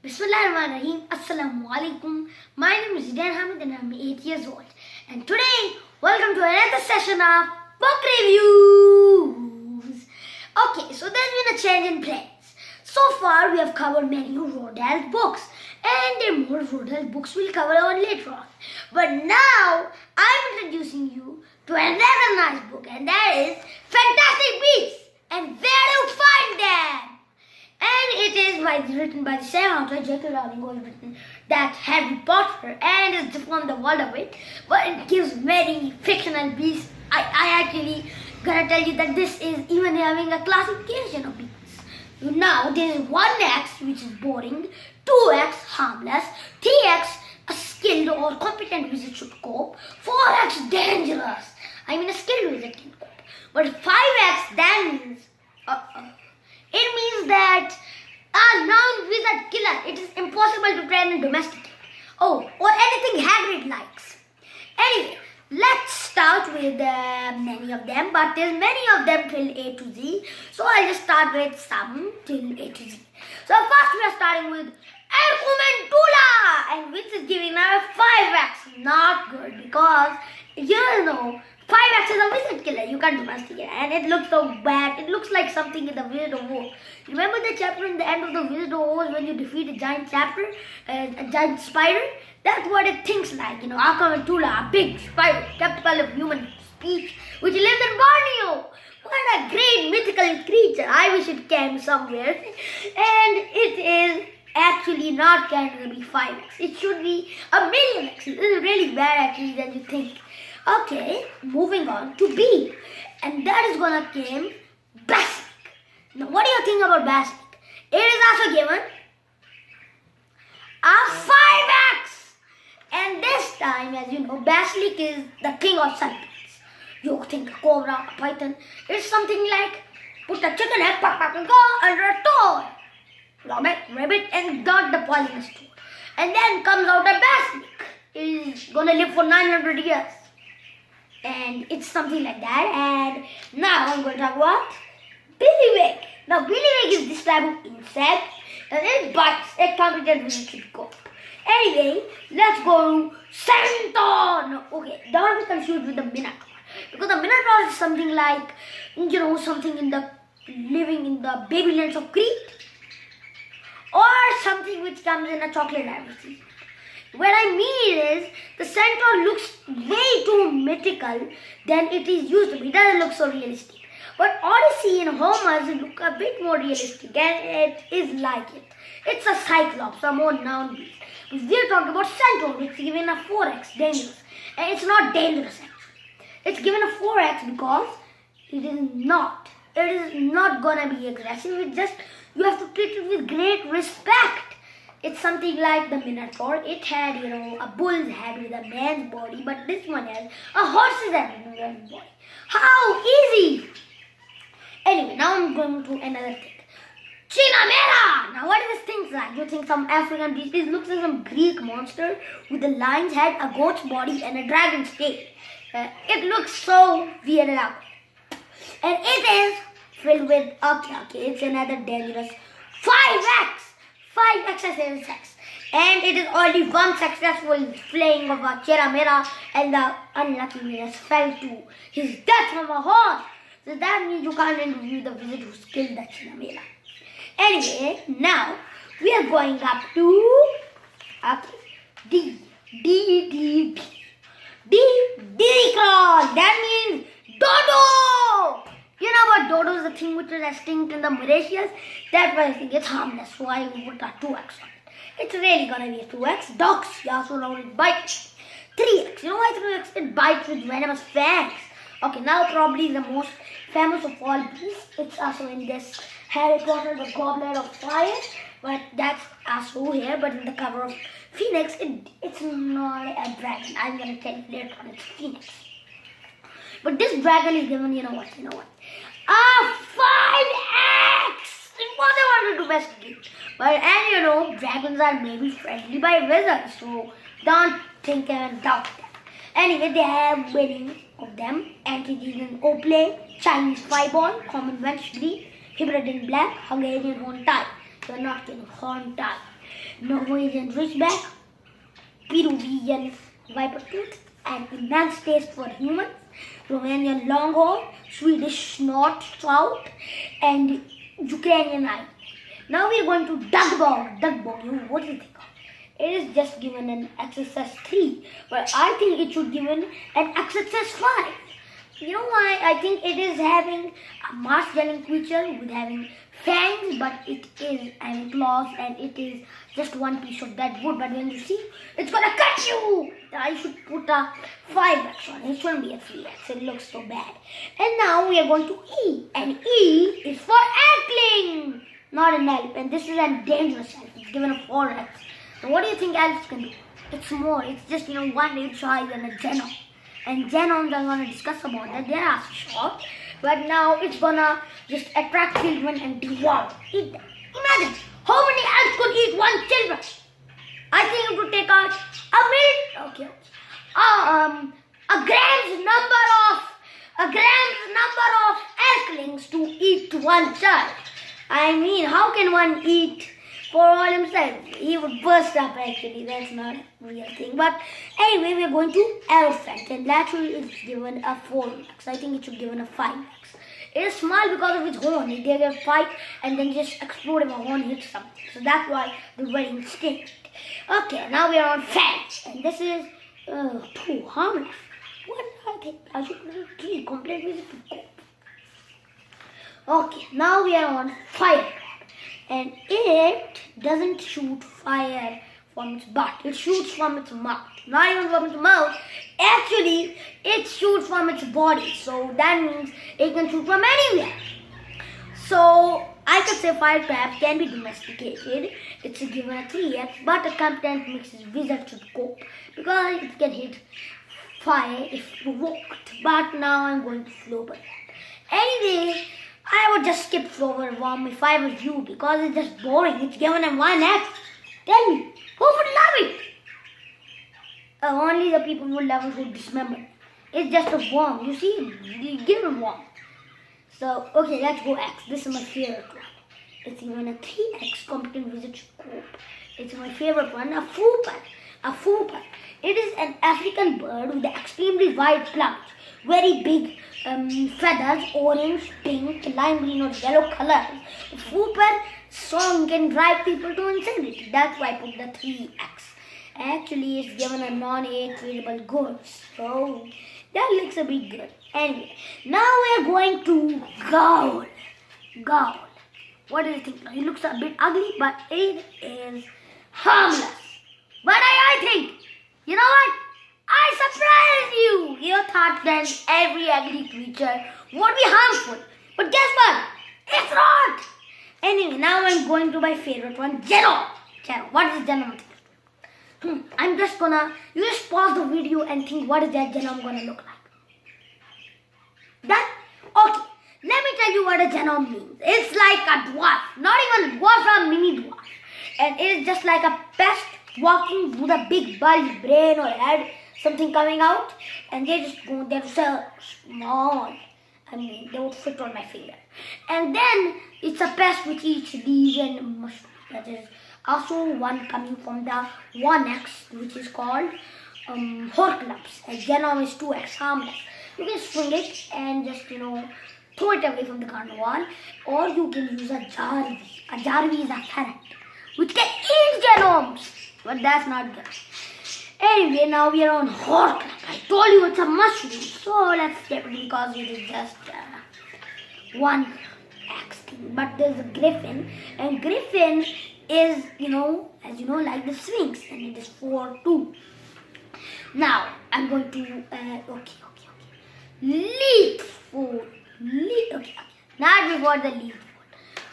Bismillahirrahmanirrahim. Assalamu alaikum. My name is Zidane Hamid and I'm 8 years old. And today, welcome to another session of book reviews. Okay, so there's been a change in plans. So far, we have covered many Rodal's books. And there are more Rodal's books we'll cover on later on. But now, I'm introducing you to another nice book. And that is Fantastic Beasts and Where to Find Them. And it is written by the same author, J.K. Rowling, who has written that Harry Potter and is from the world of it. But it gives many fictional beasts. I actually gonna tell you that this is even having a classification of beasts. Now there is 1x, which is boring, 2x harmless, 3x a skilled or competent wizard should cope, 4x dangerous. I mean a skilled wizard can cope. But 5x that means it means that a non-wizard killer, it is impossible to train and domesticate. Oh, or anything Hagrid likes. Anyway, let's start with many of them, but there's many of them till A to Z. So I'll just start with some till A to Z. So first we are starting with Ercumendula, and which is giving now a 5x. Not good because, 5x is a wizard killer. You can't domesticate, and it looks so bad. It looks like something in the Wizard of Oz. Remember the chapter in the end of the Wizard of Oz when you defeat a giant a giant spider? That's what it thinks like. Arcamantula, a big spider, capital of human speech, which lives in Borneo. What a great mythical creature. I wish it came somewhere. And it is actually not going to be 5x. It should be a million x. This is really bad actually than you think. Okay, moving on to B. And that is gonna come Basilisk. Now what do you think about Basilisk? It is also given a 5x. And this time, as you know, Basilisk is the king of serpents. You think a cobra, a python. It's something like put a chicken egg, and go under a toy. Rabbit and got the poisonous toad. And then comes out a Basilisk. It's gonna live for 900 years. And it's something like that. And now I'm going to talk about Billywig. Now Billywig is this type of insect and it bites. It competent with its cope. Anyway, let's go to Centaur. Okay, don't be confused with the Minotaur. Because the Minotaur is something like, something in the living in the baby lands of Crete. Or something which comes in a chocolate diversity. What I mean is, the centaur looks way too mythical than it is used to be. It doesn't look so realistic. But Odyssey and Homer's look a bit more realistic, and it is like it. It's a cyclops, a more noun beast. We're talking about centaur, which is given a 4x, dangerous. And it's not dangerous actually. It's given a 4x because it is not gonna be aggressive. It's just, you have to treat it with great respect. It's something like the Minotaur. It had, a bull's head with a man's body, but this one has a horse's head with a man's body. How easy! Anyway, now I'm going to another thing. Chinamera! Now what is this thing like? You think some African beast? It looks like some Greek monster with a lion's head, a goat's body, and a dragon's tail. It looks so weird and ugly. And it is filled with, okay, it's another dangerous 5x! 5 XS sex. And it is only one successful slaying of a Chiramera, and the unlucky Venus fell to his death from a horse. So that means you can't interview the wizard who killed the Chiramera. Anyway, now we are going up to D. Crawl. That means Dodo. You know what dodo is the thing which is extinct in the Mauritius? That's why I think it's harmless. So I will put a 2x on it. It's really gonna be a 2x. Dogs, you also know it bites. 3x. You know why 3x? It bites with venomous fangs. Okay, now probably the most famous of all beasts. It's also in this Harry Potter, the Goblet of Fire. But that's also here. But in the cover of Phoenix, it's not a dragon. I'm gonna tell you later on. It's Phoenix. But this dragon is given, you know what? A 5x! Impossible to domesticate. But, dragons are maybe friendly by wizards. So, don't think and doubt them. Anyway, they have many of them. Antediluvian Ople, Chinese Fireball, Common Welsh Blee, Hebridean Black, Hungarian Horned Tie. You're not getting Horned Tie. Norwegian Ridgeback, Peruvian Viper Tooth, and immense taste for humans, Romanian Longhorn, Swedish Snort Trout, and Ukrainian Eye. Now we are going to Duckbog. Duckbog, what do you think of? It is just given an XSS 3, but I think it should given an XSS 5. You know why? I think it is having a mass-dwelling creature with having fangs, but it is having claws, and it is just one piece of that wood. But when you see, it's gonna cut you! I should put a 5x on it. It shouldn't be a 3x. It looks so bad. And now we are going to E. And E is for Elfling, not an elf. And this is a dangerous elf. It's given a 4x. So what do you think elves can do? It's more. It's just, 1 inch higher than a Genom. And Genoms I'm going to discuss about that. They are short. But now it's going to just attract children and devour. Eat them. Imagine how many elves could eat one children. I think it would take out a number of elflings to eat one child. I mean, how can one eat for all himself? He would burst up actually. That's not a real thing. But anyway, we're going to elephant, and naturally it's given a 4x. I think it should given a 5x. It is small because of its horn. It can fight and then just explode if a horn hits something. So that's why they're very instinct. Okay, now we are on fence, and this is too harmless. What I think I should kill complete visit to cope. Okay, now we are on fire. And it doesn't shoot fire from its butt. It shoots from its mouth. Not even from its mouth. Actually, it shoots from its body. So that means it can shoot from anywhere. So I could say fire traps can be domesticated. It's given a 3x, but a competent mixes wizard should cope because it can hit fire if provoked. But now I'm going to Flower. Anyway, I would just skip Flower Worm if I was you because it's just boring. It's given a 1x. Tell me, who would love it? Only the people who love it would dismember. It's just a worm. You see, you give it a worm. So, okay, let's go X. This is my favorite one. It's given a 3x competent wizard scope. It's my favorite one, a fooper. A fooper. It is an African bird with extremely wide plumage. Very big feathers, orange, pink, lime green or yellow colors. The fooper song can drive people to insanity. That's why I put the 3x. Actually, it's given a non-age tradable goods. So, that looks a bit good. Anyway, now we're going to Gowl. Gowl. What do you think? It looks a bit ugly, but it is harmless. But I think, you know what? I surprised you. You thought that every ugly creature would be harmful. But guess what? It's not. Anyway, now I'm going to my favorite one, Genom. Genom. What is Genom? I'm just gonna, you just pause the video and think what is that Genom gonna look like. Done? Okay. Let me tell you what a Genom means. It's like a dwarf. Not even a dwarf, a mini dwarf. And it is just like a pest walking with a big bulge brain or head, something coming out. And they just go, they're so small. I mean, they would fit on my finger. And then it's a pest which eats leaves and mushrooms. That is also one coming from the 1x, which is called Horcrux. And Genom is 2x, harmless. You can swing it and just, throw it away from the garden wall. Or you can use a Jarvie. A Jarvie is a ferret, which can eat Genoms. But that's not good. Anyway, now we are on Horcrux. I told you it's a mushroom. So let's skip it because it is just 1x thing. But there's a Griffin. And Griffin is, as you know, like the Sphinx. And it is 4-2. Now, I'm going to, leaf food. Okay. Not before the leaf food.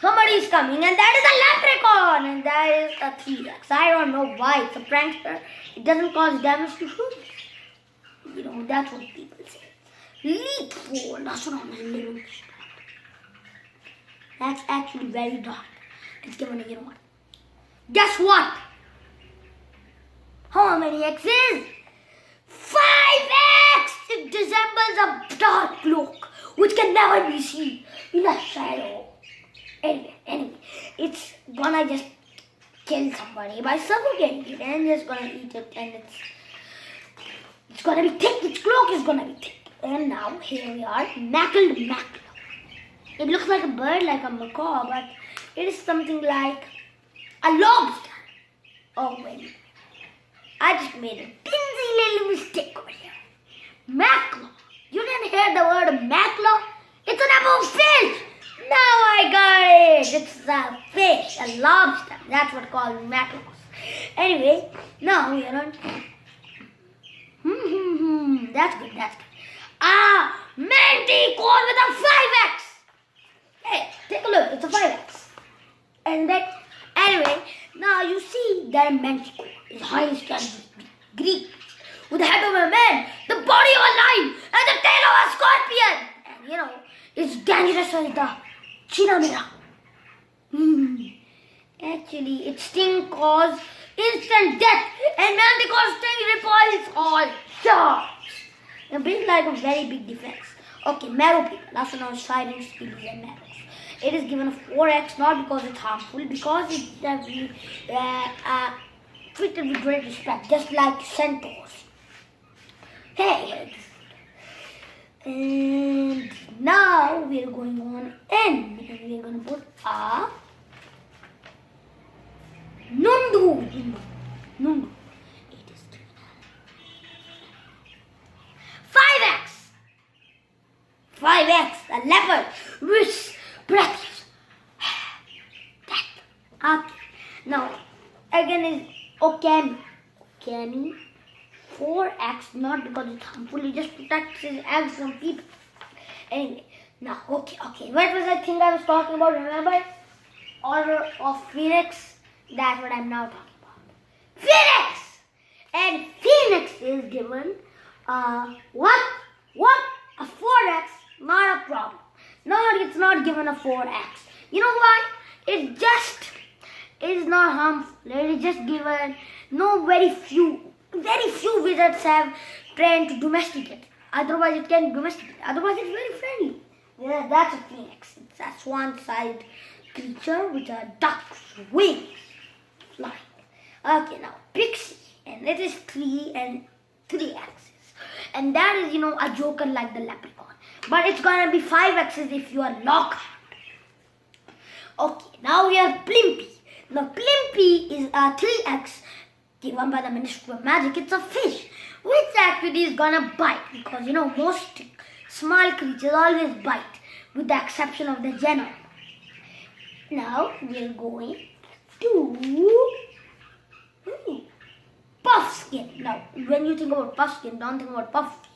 Somebody is coming and that is a leprechaun. And that is a 3x. I don't know why. It's a prankster. It doesn't cause damage to humans. That's what people say. Leaf food. That's what I'm living. That's actually very dark. It's given a, what? Guess what? How many X's? 5x! It resembles a dark cloak, which can never be seen in a shadow. Anyway, it's gonna just kill somebody by suffocating it, and it's gonna eat it, and it's gonna be thick. Its cloak is gonna be thick. And now here we are, mackled mackerel. It looks like a bird, like a macaw, but it is something like a lobster. Oh wait, I just made a teensy little mistake over here. Mackerel. You didn't hear the word mackerel? It's an apple fish. Now I got it. It's a fish, a lobster. That's what called mackerels. Anyway, now we are on. That's good. That's good. Manticore with a 5x. Hey, take a look. It's a 5x. And then, anyway, now you see that a manticore is highly skilled Greek, with the head of a man, the body of a lion, and the tail of a scorpion. And it's dangerous as the Chinamera. Actually, its sting causes instant death, and manticore's sting repels all sharks. It brings like a very big defense. Okay, marrow people, also known as sirens, speedies, and marrows. It is given a 4x not because it's harmful, because it's treated with great respect, just like centaurs. Hey, and now we are going on N, and we are going to put a Nundu. Nundu. It is 5x. 5x, a leopard, wrist, breathless. That. Okay. Now, again is Okami. Okami. 4x, not because it's harmful, it just protects his eggs from people. Anyway, now, okay. What was the thing I was talking about? Remember? Order of Phoenix. That's what I'm now talking about. Phoenix! And Phoenix is given what? A 4x, not a problem. No, it's not given a 4x. You know why? It just is not harmful. It is just given very few wizards have trained to domesticate. Otherwise it can domesticate. Otherwise it's very friendly. Yeah, that's a phoenix. It's a swan-sized creature with a duck's wings flying. Okay, now pixie, and it is 3 and 3 axes. And that is, a joker like the leprechaun. But it's gonna be 5 axes if you are Lockhart. Okay, now we have Plimpy. Now Plimpy is a 3x given by the Ministry of Magic. It's a fish which actually is gonna bite, because most small creatures always bite, with the exception of the general. Now we are going to Puffskin. Now when you think about Puffskin, don't think about puffies.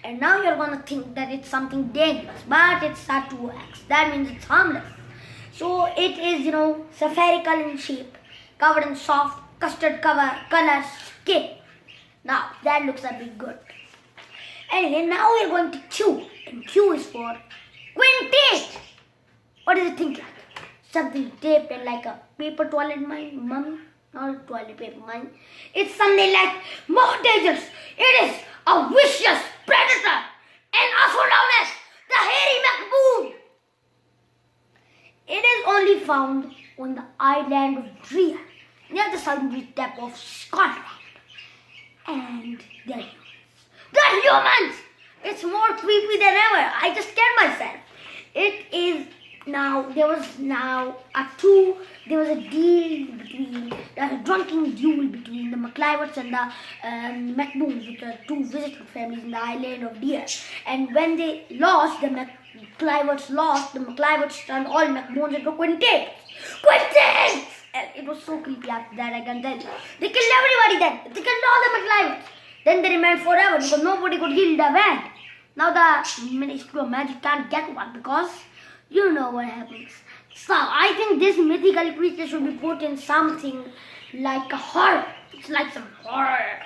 And now you're gonna think that it's something dangerous, but it's a 2x. That means it's harmless. So it is, spherical in shape, covered in soft custard color skin. Now that looks a bit good. Anyway, now we're going to Q, and Q is for quintet. What does it think like? Something taped in like a paper toilet mummy, not a toilet paper mummy. It's something like more dangerous. It is a vicious predator, and also known as the hairy McBoon. It is only found on the island of Drea, near the southern tip of Scotland. And they're humans. They're humans! It's more creepy than ever. I just scared myself. It is now, there was a deal between, a drunken duel between the McLiverts and the McBoons, which are two visiting families in the island of Deer. And when they lost, the McLiverts turned all McBoons into quintets. Quintets! And it was so creepy after that, I can tell you. They killed everybody then. They killed all the McLiverts. Then they remained forever because nobody could kill the band. Now the Ministry of Magic can't get one because you know what happens. So I think this mythical creature should be put in something like a horror. It's like some horror.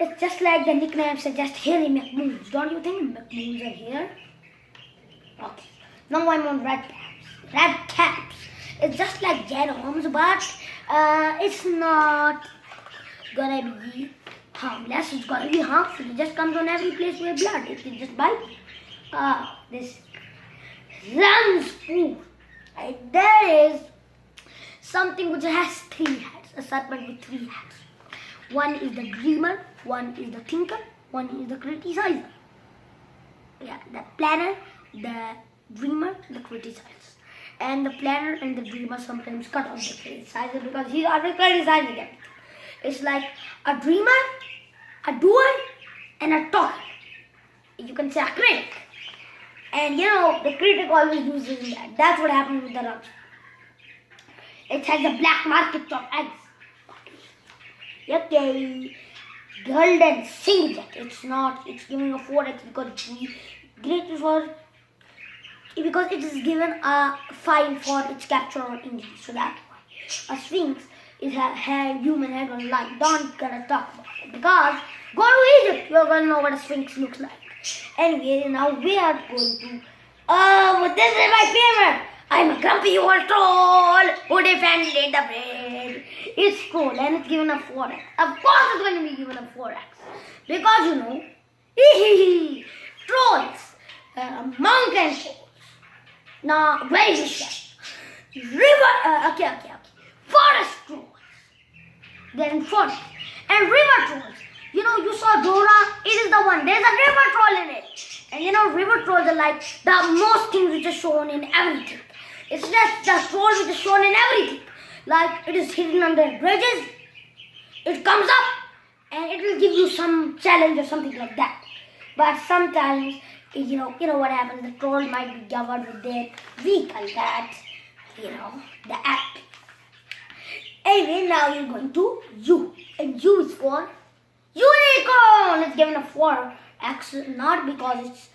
It's just like the nickname suggests, hairy McMoons. Don't you think McMoons are here? Okay. Now I'm on red caps. Red caps. It's just like genomes, but it's not gonna be harmless. It's gonna be harmful. It just comes on every place where blood. It can just bite. This runs food. Right? There is something which has three heads, a serpent with three heads. One is the dreamer, one is the thinker, one is the criticizer. Yeah, the planner, the dreamer, the criticizer. And the planner and the dreamer sometimes cut off the criticizer because he's always criticizing everything. It's like a dreamer, a doer, and a talker. You can say a critic. And the critic always uses that. That's what happened with the rug. It has a black market of eggs. Okay. Golden singlet. It's giving a 4x because it is given a fine for its capture or injury. So that's why. A sphinx is a human head on line. Don't gonna talk about it because go to Egypt. You're gonna know what a sphinx looks like. Anyway, now we are going to. Oh, this is my favorite. I'm a grumpy old troll who defended the bread. It's troll and it's given a 4x. Of course, it's going to be given a 4x because trolls, mountain trolls. Now, where is this? River. Okay. Forest trolls. They're in forest. And river trolls. You saw Dora. It is the one. There's a river troll in it. And river trolls are like the most things which are shown in everything. It's just the troll which is shown in everything. Like it is hidden under bridges. It comes up and it will give you some challenge or something like that. But sometimes, you know what happens. The troll might be covered with their vehicle that, the act. Anyway, now you're going to U. And U is for unicorn. It's given a 4x, not because it's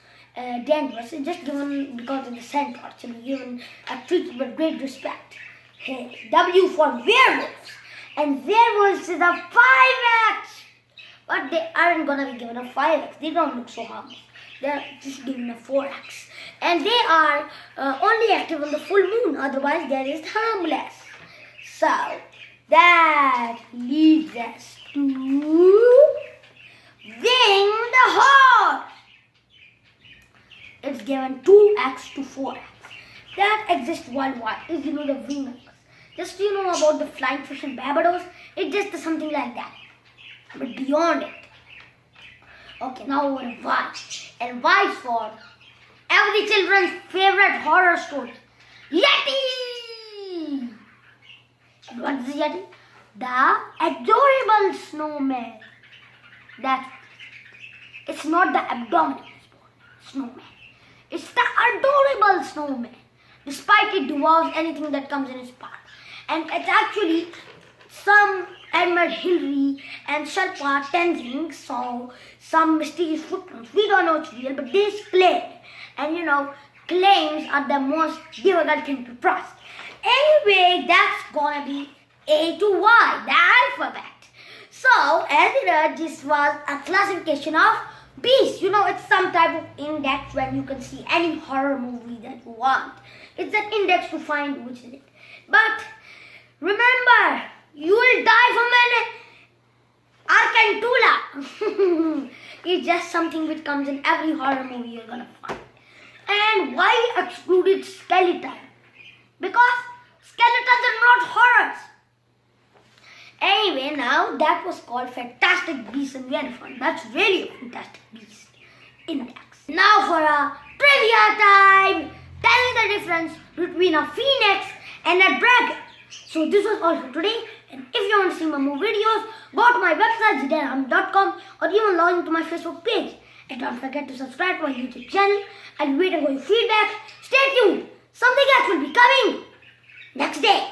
dangerous. It's just given because of the centaur. So given a treat with great respect. W for werewolves. And werewolves is a 5x. But they aren't going to be given a 5x. They don't look so harmless. They're just given a 4x. And they are only active on the full moon. Otherwise, they are just harmless. So, that leads us to Wing the Horse. It's given 2x to 4x. That exists worldwide. Is the wing. Just about the flying fish in Barbados. It's just something like that. But beyond it. Okay, now we're at Y. And Y is for every children's favorite horror story. Yeti! And what is the Yeti? The adorable snowman. It's not the abdominal snowman. It's the adorable snowman. Despite it devours anything that comes in its path. And it's actually some Edmund Hillary and Sherpa Tenzing saw some mysterious footprints. We don't know it's real, but they claim. And claims are the most difficult thing to trust. Anyway, that's gonna be A to Y, the alphabet. So, as you know, this was a classification of beasts. It's some type of index where you can see any horror movie that you want. It's an index to find which is it. But remember, you will die from an Arcantula. It's just something which comes in every horror movie you're gonna find. And why excluded skeleton? Because skeletons are not horrors. Anyway, now that was called Fantastic Beasts and very fun. That's really a Fantastic Beast index. Now for a trivia time. Tell me the difference between a phoenix and a dragon. So this was all for today. And if you want to see my more videos, go to my website zidanehamid.com or even log into my Facebook page. And don't forget to subscribe to my YouTube channel. I'll wait for your feedback. Stay tuned. Something else will be coming next day.